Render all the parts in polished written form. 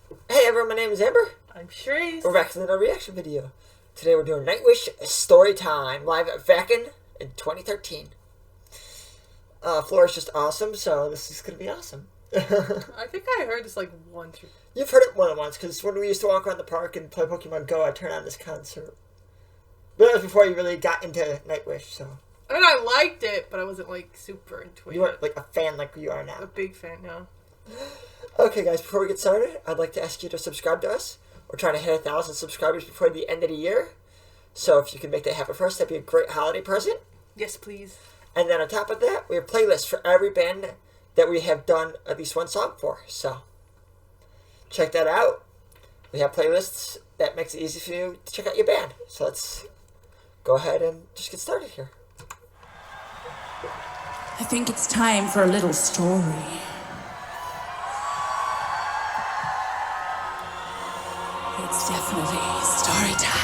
Hey everyone, my name is Amber. I'm Charisse. We're back to another reaction video. Today we're doing Nightwish Storytime, live at Vakken in 2013. Floor is just awesome, so this is going to be awesome. I think I heard this like once. You've heard it more than once, because when we used to walk around the park and play Pokemon Go, I'd turn on this concert. But that was before you really got into Nightwish, so... And I liked it, but I wasn't like super into it. You weren't like a fan like you are now. A big fan now. Okay guys, before we get started, I'd like to ask you to subscribe to us. We're trying to hit 1,000 subscribers before the end of the year. So if you can make that happen for us, that'd be a great holiday present. Yes, please. And then on top of that, we have playlists for every band that we have done at least one song for. So check that out. We have playlists that makes it easy for you to check out your band. So let's go ahead and just get started here. I think it's time for a little story. It's definitely story time.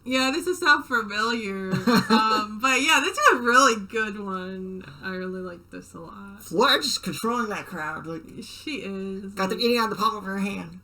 Yeah, this is sound familiar. But yeah, this is a really good one. I really like this a lot. Flora just controlling that crowd. Like she is. Got them eating out of the palm of her hand.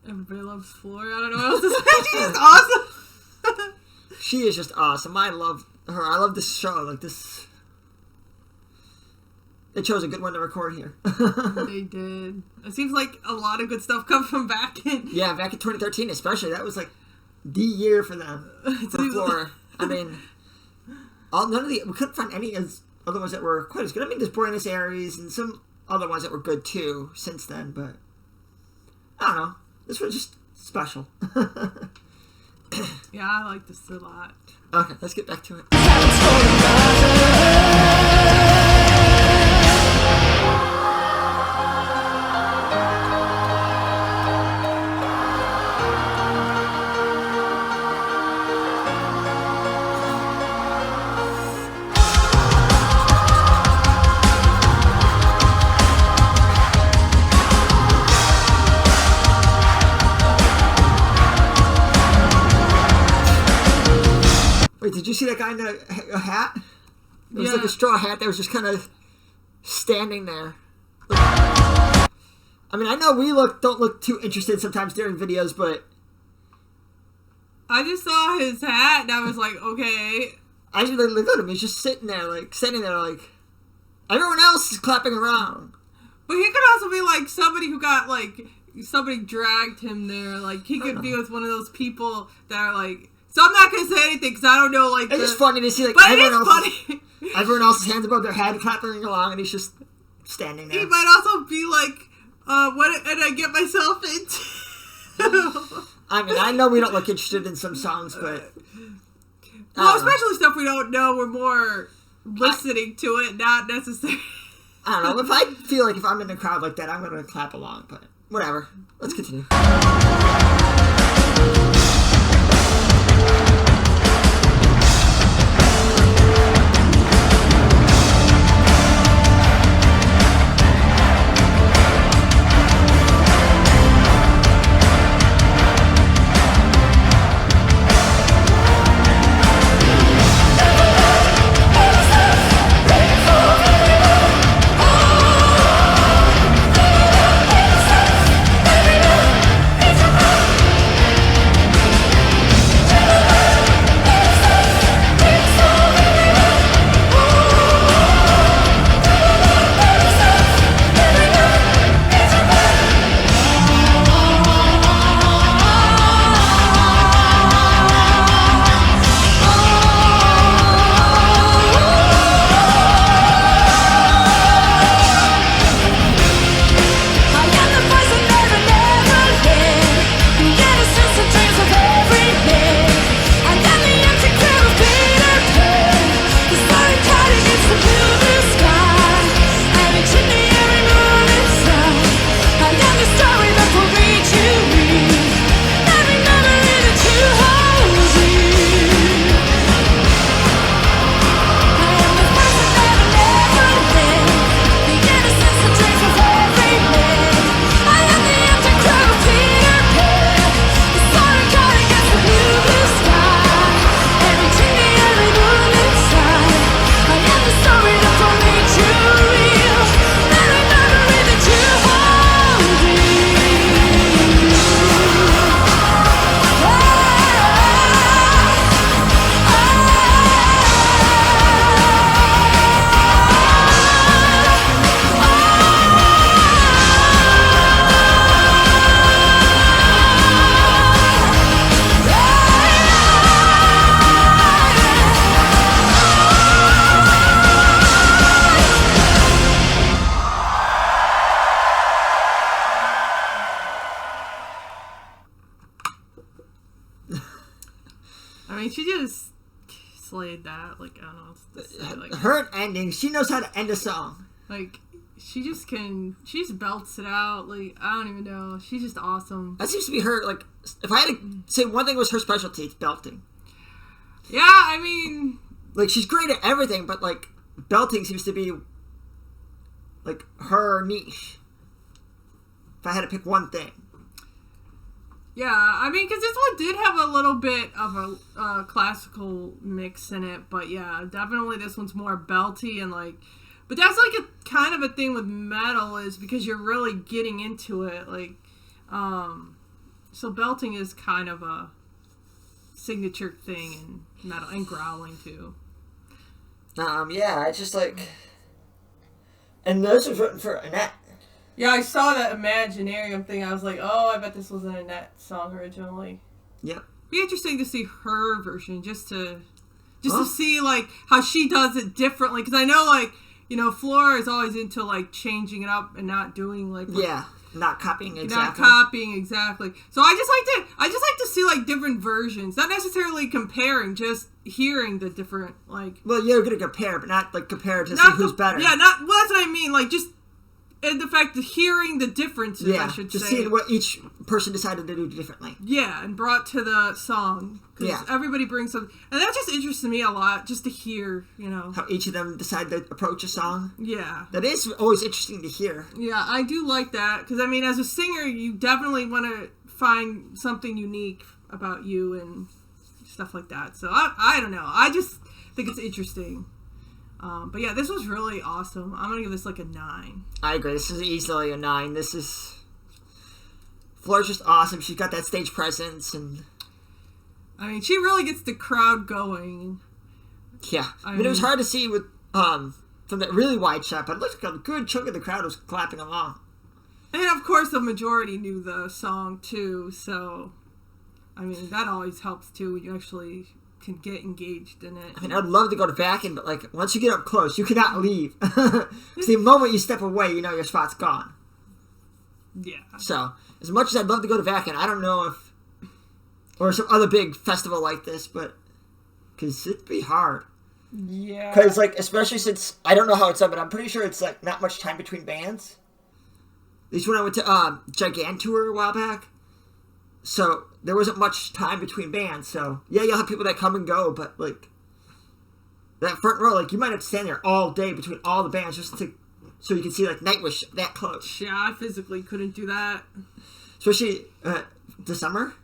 Everybody loves Flora. I don't know what else to say. She's just awesome. She is just awesome. I love her. I love this show. Like this. They chose a good one to record here. They did. It seems like a lot of good stuff come from Vakken. Yeah, back in 2013 especially. That was like the year for them. For Flora. I mean, we couldn't find any other ones that were quite as good. I mean, there's Buenos Aires and some other ones that were good too since then, but I don't know. This was just special. Yeah, I like this a lot. Okay, let's get back to it. that guy in a hat? It was like a straw hat that was just kind of standing there. I mean, I know we don't look too interested sometimes during videos, but I just saw his hat and I was like, okay. I just look at him. He's just sitting there, like everyone else is clapping around. But he could also be like somebody who got somebody dragged him there. Like he could be with one of those people that are like. So I'm not gonna say anything because I don't know. Like it's just funny to see but everyone else's hands above their head clapping along, and he's just standing there. He might also be like, "What did I get myself into?" I mean, I know we don't look interested in some songs, but especially stuff we don't know. We're more listening to it, not necessarily. I don't know. If I feel like if I'm in a crowd like that, I'm gonna clap along. But whatever. Let's continue. I mean, she just slayed that. Like, I don't know what to say. Like, her ending, she knows how to end a song. Like, she just belts it out. Like, I don't even know. She's just awesome. That seems to be her, like, if I had to say one thing was her specialty, it's belting. Yeah, I mean... Like, she's great at everything, but, like, belting seems to be, like, her niche. If I had to pick one thing. Yeah, I mean, because this one did have a little bit of a classical mix in it, but yeah, definitely this one's more belty and like, but that's like a kind of a thing with metal is because you're really getting into it, like, so belting is kind of a signature thing in metal and growling too. Yeah, it's just like, and those was written for Annette. Yeah, I saw that Imaginarium thing. I was like, oh, I bet this was an Annette song originally. Yep. Be interesting to see her version, just to see like how she does it differently. Because I know, like, you know, Flora is always into like changing it up and not doing like not copying exactly. Not copying exactly. So I just like to see like different versions, not necessarily comparing, just hearing the different like. Well, you're gonna compare, but not like compare to see who's better. Yeah, well, that's what I mean. Like just. And the fact that hearing the differences, I should say. Just seeing what each person decided to do differently. Yeah, and brought to the song. Because everybody brings something. And that just interests me a lot, just to hear, you know. How each of them decide to approach a song. Yeah. That is always interesting to hear. Yeah, I do like that. Because, I mean, as a singer, you definitely want to find something unique about you and stuff like that. So I don't know. I just think it's interesting. But yeah, this was really awesome. I'm gonna give this like a 9. I agree. This is easily a 9. This is... Floor's just awesome. She's got that stage presence, and... I mean, she really gets the crowd going. Yeah. I mean, it was hard to see with from that really wide shot, but it looked like a good chunk of the crowd was clapping along. And of course, the majority knew the song too, so... I mean, that always helps too, when you actually can get engaged in it. I mean, I'd love to go to back-in, but, like, once you get up close, you cannot leave. Because the moment you step away, you know your spot's gone. Yeah. So, as much as I'd love to go to back-in, I don't know if... Or some other big festival like this, but... Because it'd be hard. Yeah. Because, like, especially since... I don't know how it's done, but I'm pretty sure it's, like, not much time between bands. At least when I went to Gigantour a while back. So, there wasn't much time between bands, so... Yeah, you'll have people that come and go, but, like... That front row, like, you might have to stand there all day between all the bands just to... So you can see, like, Nightwish that close. Yeah, I physically couldn't do that. Especially, the summer?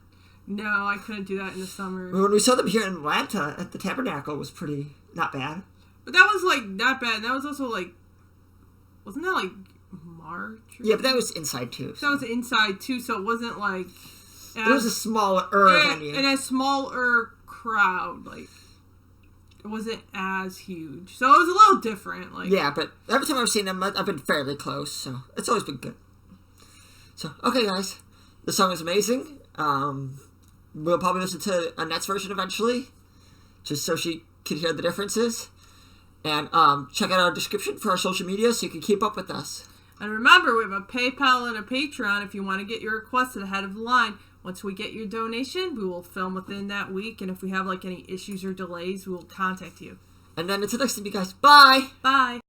No, I couldn't do that in the summer. When we saw them here in Atlanta at the Tabernacle, was pretty... Not bad. But that was, like, not bad. And that was also, like... Wasn't that, like, March? Yeah, but that was inside, too. So. That was inside, too, so it wasn't, like... It was a smaller venue. And a smaller crowd, like... It wasn't as huge. So it was a little different, like... Yeah, but every time I've seen them, I've been fairly close, so it's always been good. So, okay, guys. The song is amazing. We'll probably listen to Annette's version eventually, just so she can hear the differences. And check out our description for our social media so you can keep up with us. And remember, we have a PayPal and a Patreon if you want to get your requests ahead of the line. Once we get your donation, we will film within that week. And if we have like any issues or delays, we will contact you. And then until next time, you guys. Bye! Bye!